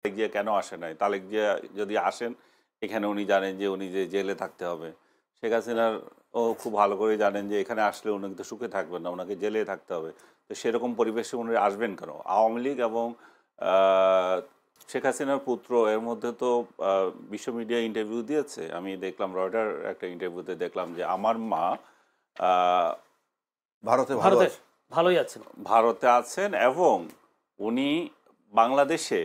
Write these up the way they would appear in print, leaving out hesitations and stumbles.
তালেক জিয়া কেন আসে নাই? তালেক জিয়া যদি আসেন, এখানে উনি জানেন যে উনি যে জেলে থাকতে হবে। শেখ হাসিনার খুব ভালো করেই জানেন যে এখানে আসলে উনি কিন্তু সুখে থাকবেন না, উনাকে জেলে থাকতে হবে। তো সেরকম পরিবেশে উনি আসবেন কেন? আওয়ামী লীগ এবং আ শেখ হাসিনার পুত্র এর মধ্যে তো আ বিশ্ব মিডিয়া ইন্টারভিউ দিয়েছে। আমি দেখলাম রয়টার একটা ইন্টারভিউতে দেখলাম যে আমার মা আ ভারতে ভালো ভারতে আছে। ভালোই আছেন। ভারতে আছেন এবং উনি বাংলাদেশে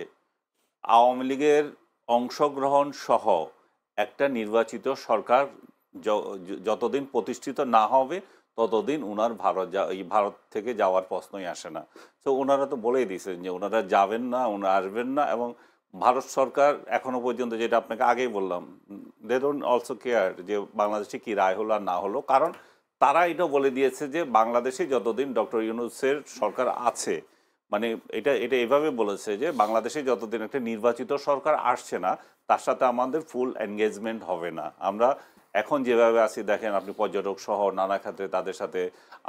আওয়ামী লীগের অংশগ্রহণ সহ একটা নির্বাচিত সরকার যতদিন প্রতিষ্ঠিত না হবে ততদিন উনার ভারত থেকে যাওয়ার প্রশ্নই আসে না। তো ওনারা তো বলেই দিয়েছেন যে ওনারা যাবেন না, ওনারা আসবেন না। এবং ভারত সরকার এখনো পর্যন্ত, যেটা আপনাকে আগেই বললাম, দে ডোন্ট অলসো কেয়ার যে বাংলাদেশে কি রায় হলো আর না হলো। কারণ তারা এটা বলে দিয়েছে যে বাংলাদেশে যতদিন ডক্টর ইউনূসের সরকার আছে, মানে এটা এটা এভাবে বলেছে যে বাংলাদেশে যতদিন একটা নির্বাচিত সরকার আসছে না, তার সাথে আমাদের ফুল এনগেজমেন্ট হবে না। আমরা এখন যেভাবে আছি দেখেন, আপনি পর্যটক সহ নানা ক্ষেত্রে তাদের সাথে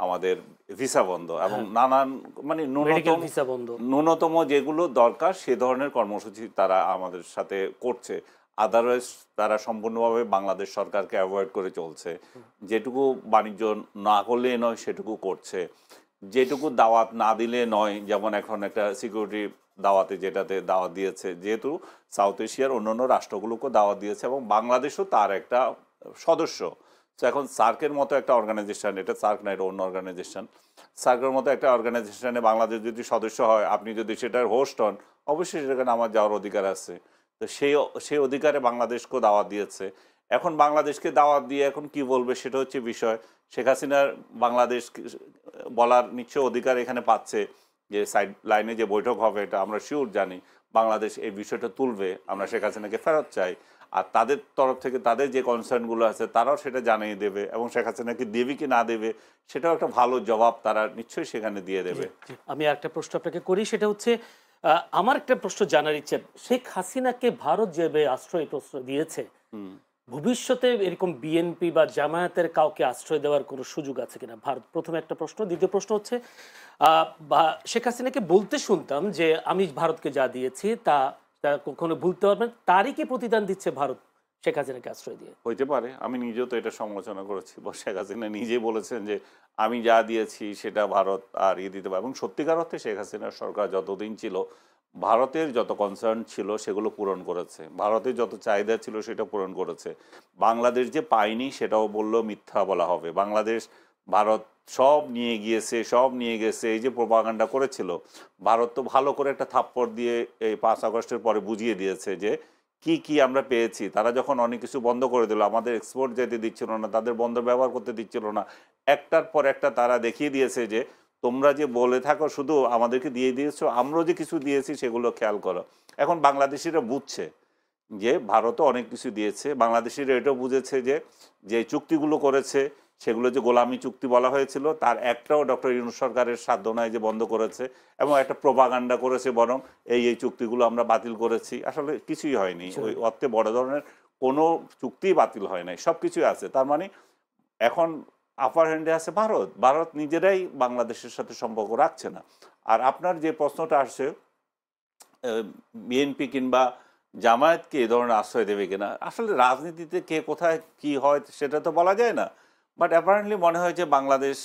আমাদের ভিসা বন্ধ এবং নানান মানে মেডিকেল ভিসা বন্ধ। ন্যূনতম যেগুলো দরকার সে ধরনের কর্মসূচি তারা আমাদের সাথে করছে। আদারওয়াইজ তারা সম্পূর্ণভাবে বাংলাদেশ সরকারকে অ্যাভয়েড করে চলছে। যেটুকু বাণিজ্য না করলে নয় সেটুকু করছে, যেটুকু দাওয়াত না দিলে নয়, যেমন এখন একটা সিকিউরিটি দাওয়াতে যেটাতে দাওয়াত দিয়েছে, যেহেতু সাউথ এশিয়ার অন্যান্য রাষ্ট্রগুলোকেও দাওয়াত দিয়েছে এবং বাংলাদেশও তার একটা সদস্য। তো এখন সার্কের মতো একটা অর্গানাইজেশন, এটা সার্ক না, এটা অন্য অর্গানাইজেশন, সার্কের মতো একটা অর্গানাইজেশনে বাংলাদেশ যদি সদস্য হয়, আপনি যদি সেটার হোস্ট হন, অবশ্যই সেখানে আমার যাওয়ার অধিকার আছে। তো সেই অধিকারে বাংলাদেশকেও দাওয়াত দিয়েছে। এখন বাংলাদেশকে দাওয়াত দিয়ে এখন কি বলবে সেটা হচ্ছে বিষয়। শেখ হাসিনার বাংলাদেশ বলার নিশ্চয় অধিকার এখানে পাচ্ছে, যে সাইড লাইনে যে বৈঠক হবে এটা আমরা শিওর জানি বাংলাদেশ এই বিষয়টা তুলবে, আমরা শেখ হাসিনাকে ফেরত চাই। আর তাদের তরফ থেকে তাদের যে কনসার্নগুলো আছে তারাও সেটা জানিয়ে দেবে এবং শেখ হাসিনাকে দেবে কি না দেবে সেটাও একটা ভালো জবাব তারা নিশ্চয়ই সেখানে দিয়ে দেবে। আমি একটা প্রশ্ন আপনাকে করি, সেটা হচ্ছে আমার একটা প্রশ্ন জানার ইচ্ছে, শেখ হাসিনাকে ভারত যেভাবে আশ্রয় প্রশ্রয় দিয়েছে, ভবিষ্যতে এরকম বিএনপি বা জামায়াতের কাউকে আশ্রয় দেওয়ার কোনো সুযোগ আছে কিনা ভারত? প্রথমে একটা প্রশ্ন। দ্বিতীয় প্রশ্ন হচ্ছে শেখ হাসিনাকে বলতে শুনতাম যে আমি ভারতকে যা দিয়েছি তা কখনো ভুলতে পারবেন, তারই কি প্রতিদান দিচ্ছে ভারত শেখ হাসিনাকে আশ্রয় দিয়ে? হইতে পারে, আমি নিজেও তো এটা সমালোচনা করেছি। শেখ হাসিনা নিজেই বলেছেন যে আমি যা দিয়েছি সেটা ভারত আর দিতে পারে। এবং সত্যিকার অর্থে শেখ হাসিনার সরকার যতদিন ছিল ভারতের যত কনসার্ন ছিল সেগুলো পূরণ করেছে, ভারতের যত চাহিদা ছিল সেটা পূরণ করেছে। বাংলাদেশ যে পায়নি সেটাও বললেও মিথ্যা বলা হবে। বাংলাদেশ ভারত সব নিয়ে গিয়েছে, সব নিয়ে গেছে। এই যে প্রোপাগান্ডা করেছিল, ভারত তো ভালো করে একটা থাপ্পড় দিয়ে এই 5 আগস্টের পরে বুঝিয়ে দিয়েছে যে কি কি আমরা পেয়েছি। তারা যখন অনেক কিছু বন্ধ করে দিল, আমাদের এক্সপোর্ট যেতে দিচ্ছিল না, তাদের বন্দর ব্যবহার করতে দিচ্ছিল না, একটার পর একটা তারা দেখিয়ে দিয়েছে যে তোমরা যে বলে থাকো শুধু আমাদেরকে দিয়ে দিয়েছো, আমরাও যে কিছু দিয়েছি সেগুলো খেয়াল করো। এখন বাংলাদেশিরা বুঝছে যে ভারতও অনেক কিছু দিয়েছে। বাংলাদেশিরা এটাও বুঝেছে যে যে চুক্তিগুলো করেছে সেগুলো যে গোলামি চুক্তি বলা হয়েছিল, তার একটাও ডক্টর ইউনূস সরকারের সাধ্য নয় যে বন্ধ করেছে, এবং একটা প্রোপাগান্ডা করেছে বরং এই চুক্তিগুলো আমরা বাতিল করেছি। আসলে কিছুই হয়নি, ওই অর্থে বড় ধরনের কোনো চুক্তিই বাতিল হয় নাই, সব কিছুই আছে। তার মানে এখন আপার হ্যান্ডে আছে ভারত, ভারত নিজেরাই বাংলাদেশের সাথে সম্পর্ক রাখছে না। আর আপনার যে প্রশ্নটা আসছে বিএনপি কিংবা জামায়াতকে এ ধরনের আশ্রয় দেবে কিনা, আসলে রাজনীতিতে কে কোথায় কি হয় সেটা তো বলা যায় না। বাট অ্যাপারেন্টলি মনে হয় যে বাংলাদেশ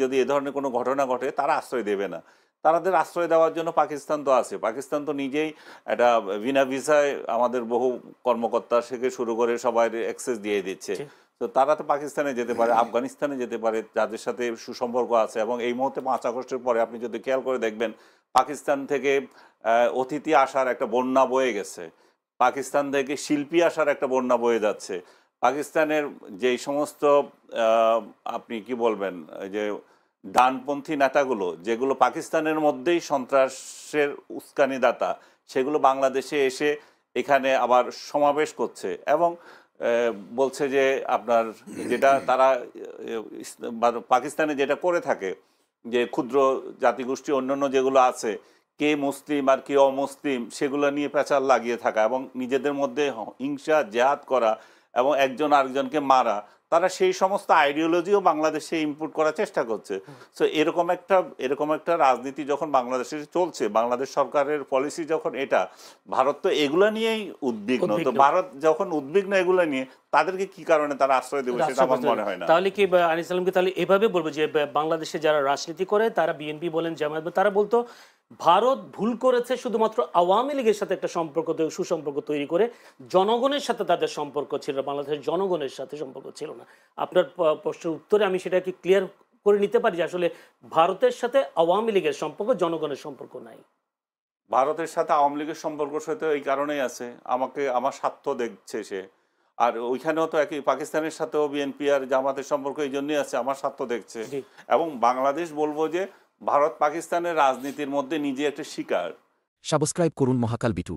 যদি এ ধরনের কোনো ঘটনা ঘটে তারা আশ্রয় দেবে না। তাদের আশ্রয় দেওয়ার জন্য পাকিস্তান তো আছে, পাকিস্তান তো নিজেই একটা বিনা ভিসায় আমাদের বহু কর্মকর্তা থেকে শুরু করে সবাই অ্যাক্সেস দিয়ে দিচ্ছে। তো তারা তো পাকিস্তানে যেতে পারে, আফগানিস্তানে যেতে পারে, যাদের সাথে সুসম্পর্ক আছে। এবং এই মুহূর্তে 5 আগস্টের পরে আপনি যদি খেয়াল করে দেখবেন, পাকিস্তান থেকে অতিথি আসার একটা বন্যা বয়ে গেছে, পাকিস্তান থেকে শিল্পী আসার একটা বন্যা বয়ে যাচ্ছে। পাকিস্তানের যেই সমস্ত আপনি কি বলবেন যে ডানপন্থী নেতাগুলো যেগুলো পাকিস্তানের মধ্যেই সন্ত্রাসের উস্কানিদাতা, সেগুলো বাংলাদেশে এসে এখানে আবার সমাবেশ করছে এবং বলছে যে আপনার যেটা তারা পাকিস্তানে যেটা করে থাকে, যে ক্ষুদ্র জাতিগোষ্ঠী অন্যান্য যেগুলো আছে, কে মুসলিম আর কে অমুসলিম সেগুলো নিয়ে পেঁচাল লাগিয়ে থাকা এবং নিজেদের মধ্যে হিংসা জেহাদ করা এবং একজন আরেকজনকে মারা, তারা সেই সমস্ত আইডিওলজিও বাংলাদেশে ইম্পোর্ট করার চেষ্টা করছে। সো এরকম একটা রাজনীতি যখন বাংলাদেশে চলছে, বাংলাদেশ সরকারের পলিসি যখন এটা, ভারত তো এগুলা নিয়েই উদ্বিগ্ন। তো ভারত যখন উদ্বিগ্ন এগুলা নিয়ে, তাদেরকে কি কারণে তারা আশ্রয় দেবে সেটা আমার মনে হয় না। তাহলে কি আনিস সালামকে তাহলে এভাবে বলবো যে বাংলাদেশে যারা রাজনীতি করে, তারা বিএনপি বলেন, জামায়াত, তারা বলতো ভারত ভুল করেছে শুধুমাত্র আওয়ামী লীগের সাথে একটা সুসম্পর্ক তৈরি করে, জনগণের সাথে তাদের সম্পর্ক ছিল, বাংলাদেশের জনগণের সাথে সম্পর্ক ছিল না। আপনার প্রশ্নের উত্তরে আমি সেটাকে ক্লিয়ার করে নিতে পারি যে আসলে ভারতের সাথে আওয়ামী লীগের সম্পর্ক, জনগণের সম্পর্ক নাই। ভারতের সাথে আওয়ামী লীগের সম্পর্ক সাথে এই কারণেই আছে, আমার স্বার্থ দেখছে সে। আর ওইখানেও তো একই, পাকিস্তানের সাথেও বিএনপি আর জামাতের সম্পর্ক এই জন্যই আছে, আমার স্বার্থ দেখছে। এবং বাংলাদেশ বলবো যে ভারত পাকিস্তানের রাজনীতির মধ্যে নিজে একটা শিকার। সাবস্ক্রাইব করুন মহাকাল বিটু।